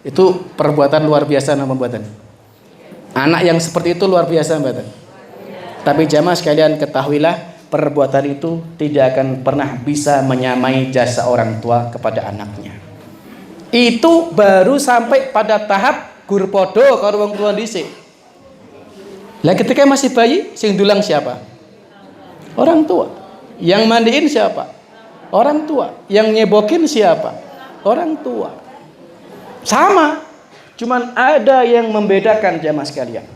Itu perbuatan luar biasa nama pembuatan. Anak yang seperti itu luar biasa pembuatan. Tapi jamaah sekalian ketahuilah, perbuatan itu tidak akan pernah bisa menyamai jasa orang tua kepada anaknya. Itu baru sampai pada tahap gur podo karo wong tua dhisik. Lah ketika masih bayi, sing dulang siapa? Orang tua. Yang mandiin siapa? Orang tua. Yang nyebokin siapa? Orang tua. Sama. Cuman ada yang membedakan jamaah sekalian.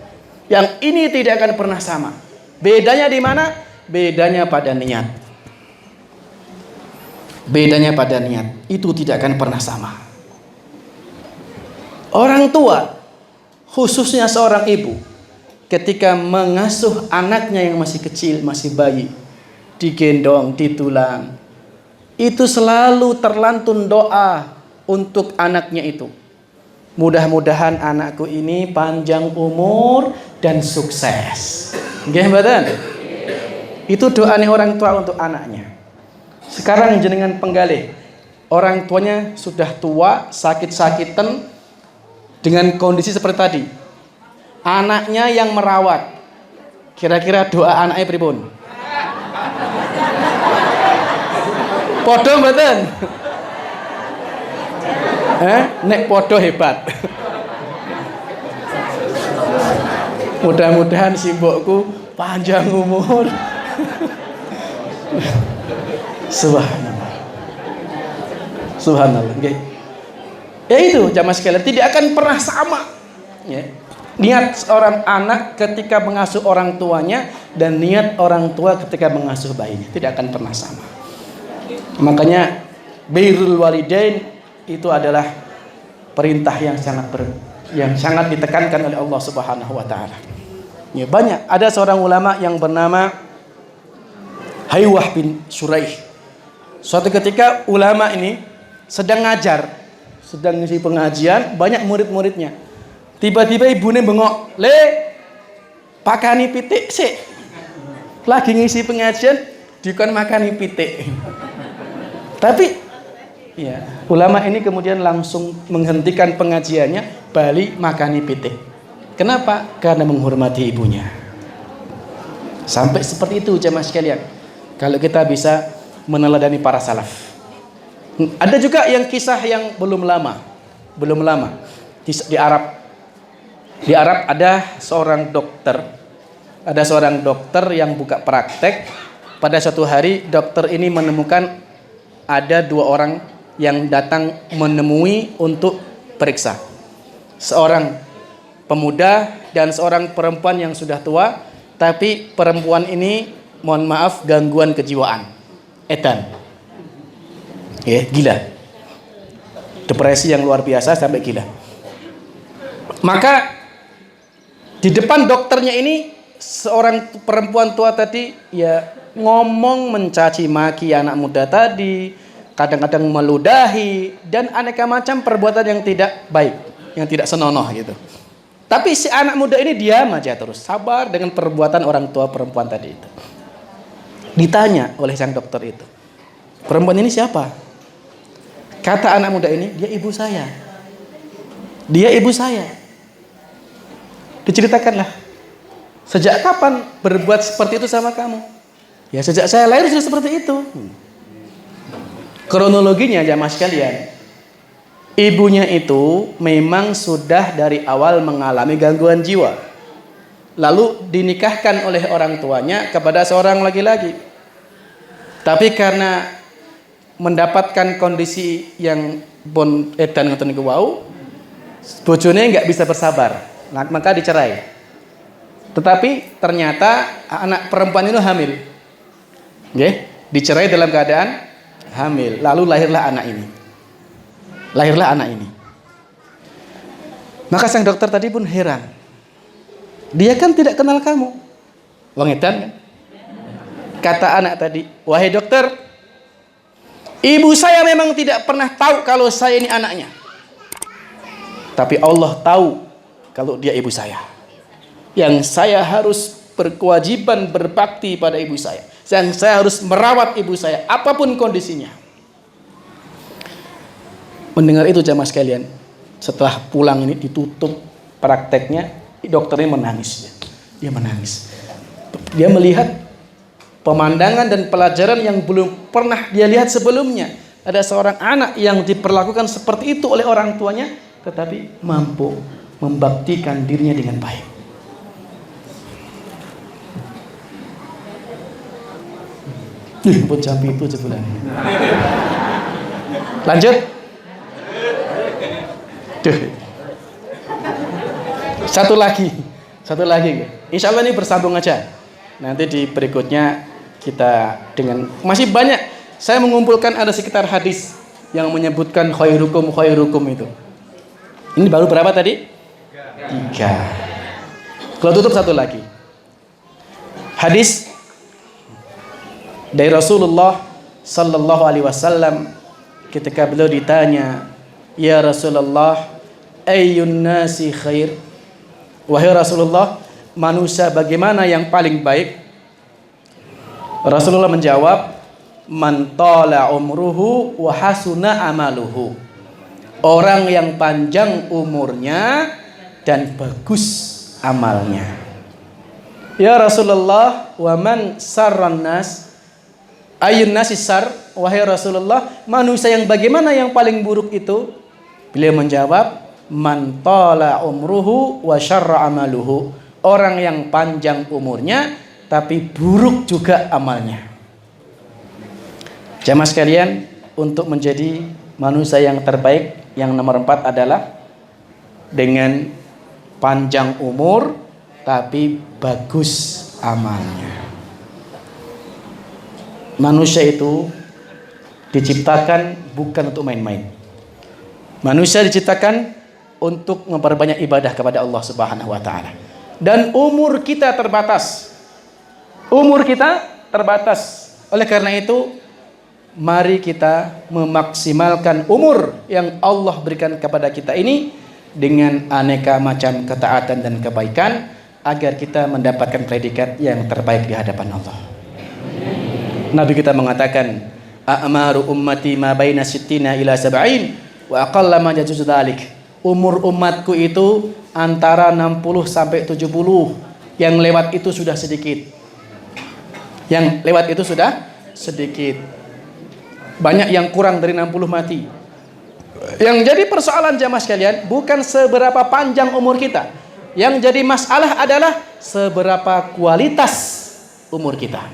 Yang ini tidak akan pernah sama. Bedanya di mana? Bedanya pada niat. Bedanya pada niat. Itu tidak akan pernah sama. Orang tua, khususnya seorang ibu, ketika mengasuh anaknya yang masih kecil, masih bayi, digendong, ditulang, itu selalu terlantun doa untuk anaknya itu. Mudah-mudahan anakku ini panjang umur dan sukses. Nggih mboten? Itu doanya orang tua untuk anaknya. Sekarang jenengan penggalih, orang tuanya sudah tua, sakit-sakitan, dengan kondisi seperti tadi. Anaknya yang merawat. Kira-kira doa anaknya pripun? Podo mboten? Nek podo hebat. Mudah-mudahan simbokku panjang umur. Subhanallah. Subhanallah. Okay. Ya itu jamaah sekalian, tidak akan pernah sama. Ya. Niat seorang anak ketika mengasuh orang tuanya dan niat orang tua ketika mengasuh bayinya tidak akan pernah sama. Makanya birrul walidain itu adalah perintah yang sangat ditekankan oleh Allah Subhanahu wa taala. Ya, banyak ada seorang ulama yang bernama Haywah bin Shuraih. Suatu ketika ulama ini sedang ngajar, sedang ngisi pengajian, banyak murid-muridnya. Tiba-tiba ibunya bengok, "Le, pakani pitik sih." Lagi ngisi pengajian, dikon makani pitik. Tapi ya, ulama ini kemudian langsung menghentikan pengajiannya, balik makani pitik. Kenapa? Karena menghormati ibunya. Sampai seperti itu jemaah sekalian. Kalau kita bisa meneladani para salaf. Ada juga yang kisah yang belum lama di Arab. Di Arab ada seorang dokter yang buka praktek. Pada suatu hari dokter ini menemukan ada 2 orang yang datang menemui untuk periksa. Seorang pemuda dan seorang perempuan yang sudah tua, tapi perempuan ini mohon maaf gangguan kejiwaan, edan, gila, depresi yang luar biasa sampai gila. Maka di depan dokternya ini seorang perempuan tua tadi ya ngomong mencaci maki anak muda tadi, kadang-kadang meludahi dan aneka macam perbuatan yang tidak baik, yang tidak senonoh gitu. Tapi si anak muda ini diam aja terus, sabar dengan perbuatan orang tua perempuan tadi itu. Ditanya oleh sang dokter itu, "Perempuan ini siapa?" Kata anak muda ini, "Dia ibu saya." "Dia ibu saya." Diceritakanlah, "Sejak kapan berbuat seperti itu sama kamu?" "Ya sejak saya lahir sudah seperti itu." Kronologinya jamaah sekalian, ibunya itu memang sudah dari awal mengalami gangguan jiwa. Lalu dinikahkan oleh orang tuanya kepada seorang laki-laki. Tapi karena mendapatkan kondisi yang bon edan ngoten niku wau, bojone nggak bisa bersabar, maka dicerai. Tetapi ternyata anak perempuan itu hamil. Nggih, dicerai dalam keadaan hamil. Lalu lahirlah anak ini. Maka sang dokter tadi pun heran. Dia kan tidak kenal kamu. Wong edan kan? Kata anak tadi, "Wahai dokter, ibu saya memang tidak pernah tahu kalau saya ini anaknya. Tapi Allah tahu kalau dia ibu saya. Yang saya harus berkewajiban berbakti pada ibu saya. Yang saya harus merawat ibu saya apapun kondisinya." Mendengar itu jamaah sekalian, setelah pulang ini ditutup prakteknya, dokternya menangis. Dia menangis. Dia melihat pemandangan dan pelajaran yang belum pernah dia lihat sebelumnya. Ada seorang anak yang diperlakukan seperti itu oleh orang tuanya, tetapi mampu membaktikan dirinya dengan baik. Pun jampi itu sebulan. Lanjut. Satu lagi. Insya Allah ini bersambung aja. Nanti di berikutnya kita dengan masih banyak. Saya mengumpulkan ada sekitar hadis yang menyebutkan khairukum itu. Ini baru berapa tadi? 3. Kalau tutup satu lagi. Hadis dari Rasulullah sallallahu alaihi wasallam ketika beliau ditanya, "Ya Rasulullah, ayyun nasi khair?" Wahai Rasulullah, manusia bagaimana yang paling baik? Rasulullah menjawab, "Man tala umruhu wa hasuna amaluhu." Orang yang panjang umurnya dan bagus amalnya. Ya Rasulullah, wa man sarran nas? Ayyun nasi sar? Wahai Rasulullah, manusia yang bagaimana yang paling buruk itu? Beliau menjawab, "Man tala umruhu wa syarra amaluhu." Orang yang panjang umurnya tapi buruk juga amalnya. Jamaah sekalian, untuk menjadi manusia yang terbaik, yang nomor 4 adalah dengan panjang umur tapi bagus amalnya. Manusia itu diciptakan bukan untuk main-main. Manusia diciptakan untuk memperbanyak ibadah kepada Allah Subhanahu wa taala. Dan umur kita terbatas. Oleh karena itu, mari kita memaksimalkan umur yang Allah berikan kepada kita ini dengan aneka macam ketaatan dan kebaikan agar kita mendapatkan predikat yang terbaik di hadapan Allah. Nabi kita mengatakan, a'maru ummati ma baina sittina ila sab'in wa aqalla ma yajuzu dzalik. Umur umatku itu antara 60 sampai 70. Yang lewat itu sudah sedikit. Yang lewat itu sudah sedikit. Banyak yang kurang dari 60 mati. Yang jadi persoalan jamaah sekalian bukan seberapa panjang umur kita. Yang jadi masalah adalah seberapa kualitas umur kita.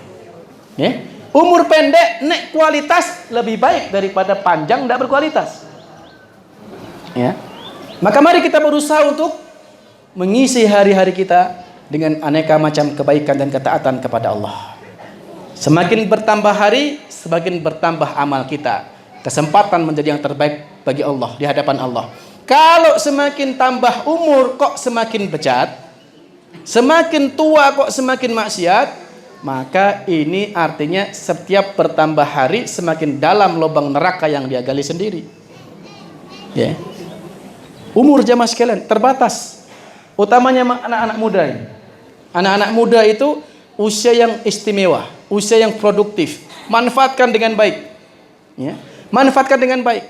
Ya? Umur pendek nek kualitas lebih baik daripada panjang tidak berkualitas. Ya. Maka mari kita berusaha untuk mengisi hari-hari kita dengan aneka macam kebaikan dan ketaatan kepada Allah. Semakin bertambah hari, semakin bertambah amal kita. Kesempatan menjadi yang terbaik bagi Allah di hadapan Allah. Kalau semakin tambah umur kok semakin bejat, semakin tua kok semakin maksiat, maka ini artinya setiap bertambah hari semakin dalam lubang neraka yang dia gali sendiri. Ya. Umur jamaah sekalian terbatas, utamanya anak-anak muda ini. Anak-anak muda itu usia yang istimewa, usia yang produktif. Manfaatkan dengan baik. Ya. Manfaatkan dengan baik.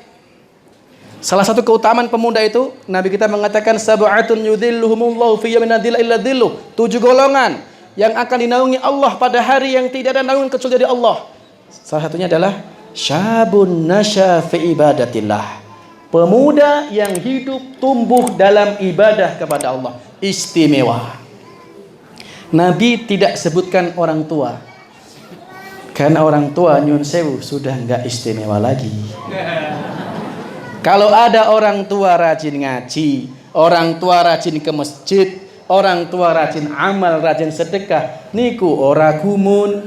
Salah satu keutamaan pemuda itu, Nabi kita mengatakan sab'atun yudhilluhumullahu fi yawmin la dhilla illa dhilluh. 7 golongan yang akan dinaungi Allah pada hari yang tidak ada naungan kecuali dari Allah. Salah satunya adalah syabun nasya fi ibadatillah. Pemuda yang hidup tumbuh dalam ibadah kepada Allah. Istimewa. Nabi tidak sebutkan orang tua. Karena orang tua nyun sewu sudah enggak istimewa lagi. Kalau ada orang tua rajin ngaji, orang tua rajin ke masjid, orang tua rajin amal, rajin sedekah, niku ora gumun.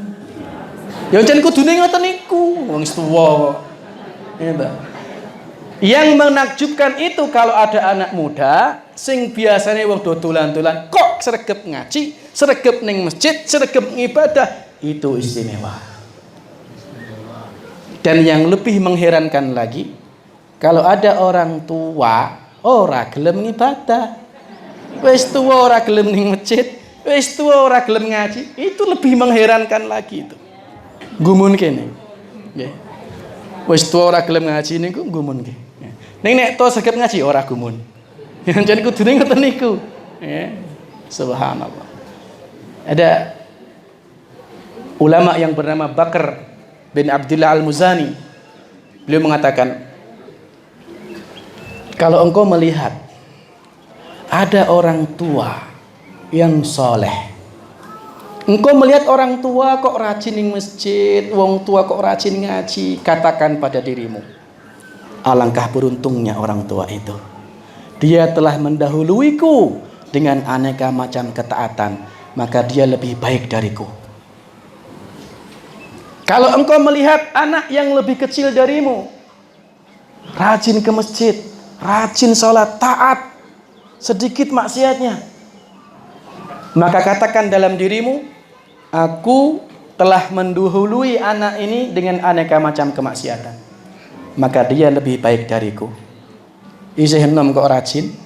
Ya jan kudune ngoten niku, wong tuwa. Yang menakjubkan itu kalau ada anak muda sing biasanya wong dodolan-dolan kok sregep ngaji, sregep ning masjid, sregep ibadah, itu istimewa. Dan yang lebih mengherankan lagi, kalau ada orang tua ora gelem ibadah, wis tua ora gelem ning masjid, wis tua ora gelem ngaji, itu lebih mengherankan lagi itu. Gumun kene. Nggih. Wis tua ora gelem ngaji niku gumun nggih. Ning nek to saged ngaji ora gumun. Jan kudune ngoten niku. Ya. Subhanallah. Ada ulama yang bernama Bakar bin Abdullah Al-Muzani. Beliau mengatakan, kalau engkau melihat ada orang tua yang soleh, engkau melihat orang tua kok rajin di masjid, wong tua kok rajin ngaji, katakan pada dirimu, alangkah beruntungnya orang tua itu. Dia telah mendahuluiku dengan aneka macam ketaatan, maka dia lebih baik dariku. Kalau engkau melihat anak yang lebih kecil darimu, rajin ke masjid, rajin sholat, taat, sedikit maksiatnya, maka katakan dalam dirimu, aku telah mendahului anak ini dengan aneka macam kemaksiatan, maka dia lebih baik dariku. Isih enom kok rajin,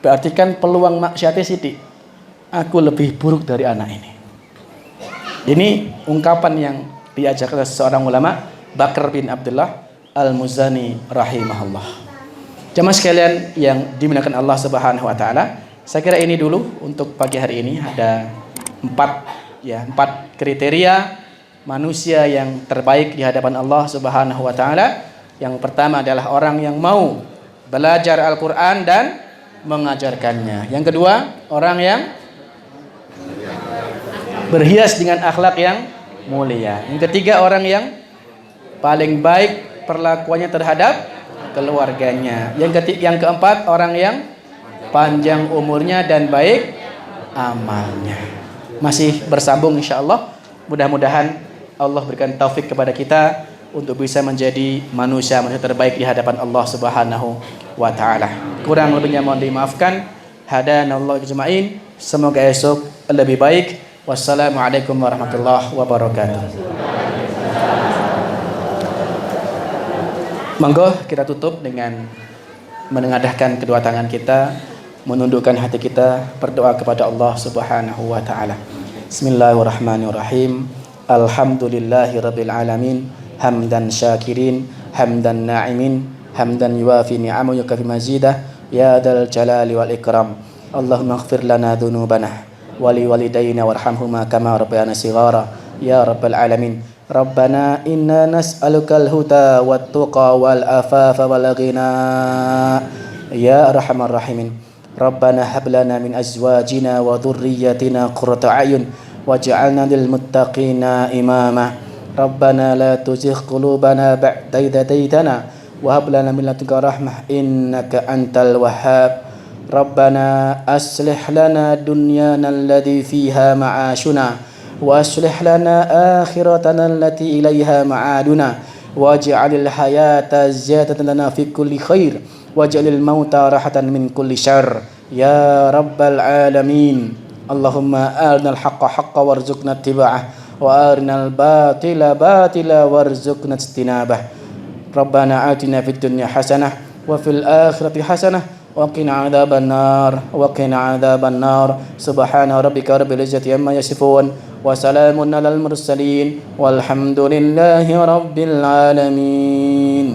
berarti kan peluang maksiatnya sidik. Aku lebih buruk dari anak ini. Ini ungkapan yang diajarkan oleh seorang ulama, Bakar bin Abdullah Al-Muzani rahimahullah. Jamaah sekalian yang dimuliakan Allah Subhanahu wa taala, saya kira ini dulu untuk pagi hari ini. Ada 4 kriteria manusia yang terbaik di hadapan Allah Subhanahu wa taala. Yang pertama adalah orang yang mau belajar Al-Qur'an dan mengajarkannya. Yang kedua, orang yang berhias dengan akhlak yang mulia. Yang ketiga, orang yang paling baik perlakuannya terhadap keluarganya. Yang keempat, orang yang panjang umurnya dan baik amalnya. Masih bersambung insyaallah. Mudah-mudahan Allah berikan taufik kepada kita untuk bisa menjadi manusia terbaik di hadapan Allah Subhanahu wa taala. Kurang lebihnya mohon dimaafkan. Hadanallahu ajma'in. Semoga esok lebih baik. Wassalamualaikum warahmatullahi wabarakatuh. Monggo kita tutup dengan menengadahkan kedua tangan kita, menundukkan hati kita, berdoa kepada Allah Subhanahu wa taala. Bismillahirrahmanirrahim. Alhamdulillahirabbil alamin, hamdan syakirin, hamdan na'imin, hamdan yuwafi ni'amahu yukafi mazidah, ya dzal jalali wal ikram. Allahumma ighfir lana dzunubana wa li walidayna warhamhuma kama rabbayana shighara, ya rabbal alamin. Rabbana inna nas'alukal huda wat tuqa wal afafa wal ghina ya arhamar rahimin. Rabbana hab lana min azwajina wa dhurriyyatina qurrata a'yun waj'alna lil muttaqina imama. Rabbana la tuzigh qulubana ba'da idh hadaytana wa hab lana min ladunka rahmah innaka antal wahhab. Rabbana aslih lana dunyana alladhi fiha ma'ashuna وأصلح لنا آخرتنا التي إليها معادنا واجعل الحياة زيادة لنا في كل خير واجعل الموت راحة من كل شر يا رب العالمين. اللهم أرنا الحق حقا وارزقنا اتباعه وأرنا الباطل باطلا وارزقنا اجتنابه. ربنا آتنا في الدنيا حسنة وفي الآخرة حسنة وقنا عذاب النار سبحان ربك رب العزة عما يصفون وسلام على المرسلين والحمد لله رب العالمين.